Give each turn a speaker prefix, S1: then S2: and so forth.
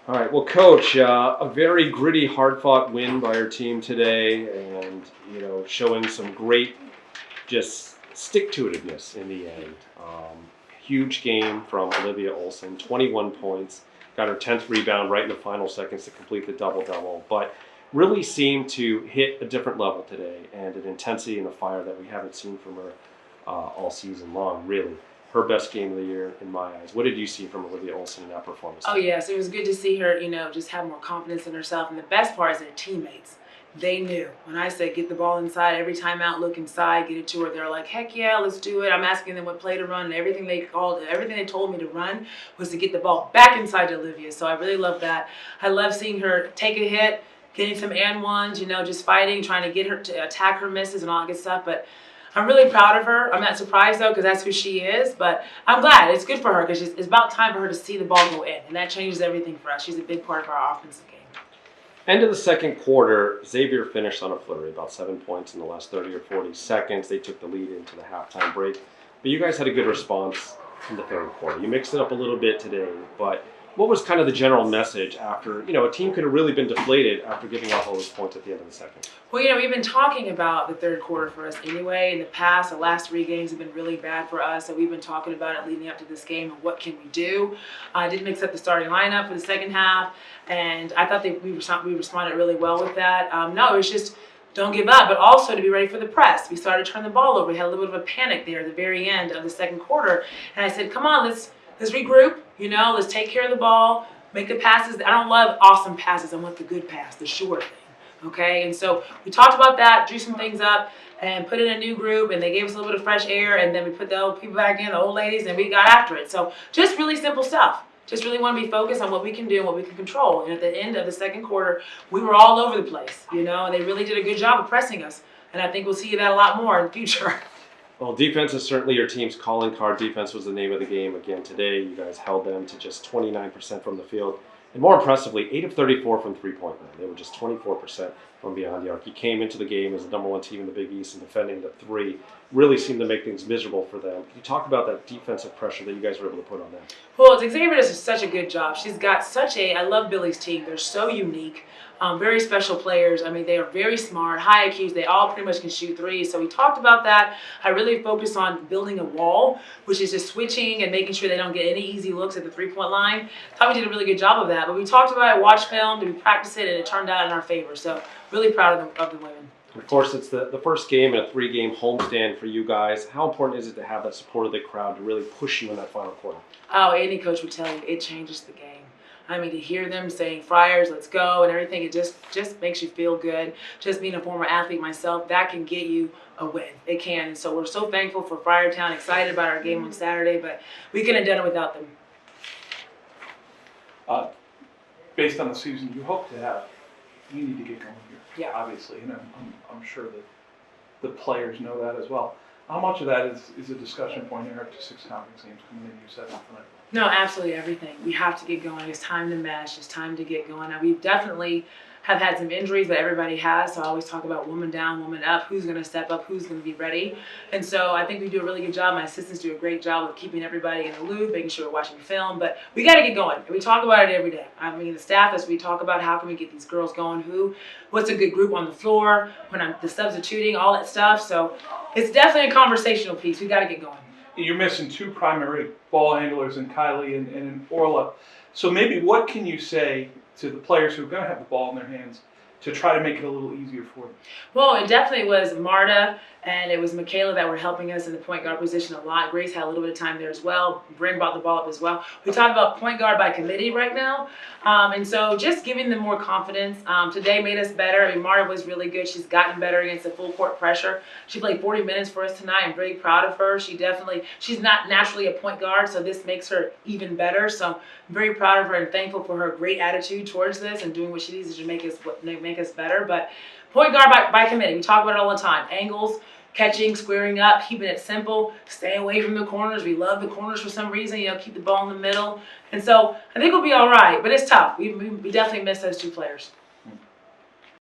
S1: All right, well, Coach, a very gritty, hard-fought win by our team today, and showing some great just stick-to-itiveness in the end. Huge game from Olivia Olson, 21 points, got her 10th rebound right in the final seconds to complete the double-double, but really seemed to hit a different level today, and an intensity and a fire that we haven't seen from her all season long, really. Her best game of the year in my eyes. What did you see from Olivia Olson in that performance?
S2: Oh yes, it was good to see her, just have more confidence in herself. And the best part is her teammates. They knew. When I said get the ball inside, every time out, look inside, get it to her, they're like, heck yeah, let's do it. I'm asking them what play to run, and everything they told me to run was to get the ball back inside to Olivia. So I really love that. I love seeing her take a hit, getting some and ones, just fighting, trying to get her to attack her misses and all that good stuff. But I'm really proud of her. I'm not surprised, though, because that's who she is. But I'm glad. It's good for her because it's about time for her to see the ball go in. And that changes everything for us. She's a big part of our offensive game.
S1: End of the second quarter, Xavier finished on a flurry, about 7 points in the last 30 or 40 seconds. They took the lead into the halftime break. But you guys had a good response in the third quarter. You mixed it up a little bit today, but what was kind of the general message after, a team could have really been deflated after giving up all those points at the end of the second?
S2: Well, we've been talking about the third quarter for us anyway. In the past, the last 3 games have been really bad for us, so we've been talking about it leading up to this game and what can we do. I did mix up the starting lineup for the second half, and I thought we responded really well with that. No, it was just don't give up, but also to be ready for the press. We started to turn the ball over. We had a little bit of a panic there at the very end of the second quarter, and I said, come on, let's regroup, let's take care of the ball, make the passes. I don't love awesome passes. I want the good pass, the sure thing, okay? And so we talked about that, drew some things up, and put in a new group, and they gave us a little bit of fresh air, and then we put the old people back in, the old ladies, and we got after it. So just really simple stuff. Just really want to be focused on what we can do and what we can control. And at the end of the second quarter, we were all over the place, and they really did a good job of pressing us. And I think we'll see that a lot more in the future.
S1: Well, defense is certainly your team's calling card. Defense was the name of the game again today. You guys held them to just 29% from the field. And more impressively, 8 of 34 from three-point line. They were just 24% from beyond the arc. You came into the game as the number 1 team in the Big East and defending the 3. Really seemed to make things miserable for them. Can you talk about that defensive pressure that you guys were able to put on them?
S2: Well, Xavier does such a good job. She's got I love Billy's team. They're so unique. Very special players. I mean, they are very smart, high IQs. They all pretty much can shoot threes. So we talked about that. I really focused on building a wall, which is just switching and making sure they don't get any easy looks at the three-point line. Thought we did a really good job of that. But we talked about it, watched film, we practiced it, and it turned out in our favor. So really proud of the women.
S1: Of course, it's the first game in a 3-game homestand for you guys. How important is it to have that support of the crowd to really push you in that final quarter?
S2: Oh, any coach would tell you it changes the game. I mean, to hear them saying Friars, let's go, and everything, it just makes you feel good. Just being a former athlete myself, that can get you a win. It can. And so we're so thankful for Friartown, excited about our game on Saturday, but we couldn't have done it without them.
S3: Based on the season you hope to have, you need to get going here.
S2: Yeah.
S3: Obviously, and I'm sure that the players know that as well. How much of that is a discussion point here up to 6 conference games coming in? You said that tonight.
S2: No, absolutely everything. We have to get going. It's time to mesh. It's time to get going. Now, we've definitely have had some injuries, but everybody has. So I always talk about woman down, woman up. Who's going to step up? Who's going to be ready? And so I think we do a really good job. My assistants do a great job of keeping everybody in the loop, making sure we're watching film. But we got to get going. We talk about it every day. I mean, the staff, as we talk about how can we get these girls going, what's a good group on the floor, the substituting, all that stuff. So it's definitely a conversational piece. We got to get going.
S3: You're missing 2 primary ball handlers in Kylie and in Orla. So maybe what can you say to the players who are going to have the ball in their hands to try to make it a little easier for them?
S2: Well, it definitely was Marta and it was Michaela that were helping us in the point guard position a lot. Grace had a little bit of time there as well. Bryn brought the ball up as well. We talk about point guard by committee right now. And so just giving them more confidence. Today made us better. I mean, Marta was really good. She's gotten better against the full court pressure. She played 40 minutes for us tonight. I'm very proud of her. She's not naturally a point guard, so this makes her even better. So I'm very proud of her and thankful for her great attitude towards this and doing what she needs to make us better. But point guard by committee. We talk about it all the time. Angles, catching, squaring up, keeping it simple, stay away from the corners. We love the corners for some reason, keep the ball in the middle. And so I think we'll be all right, but it's tough. We definitely miss those 2 players.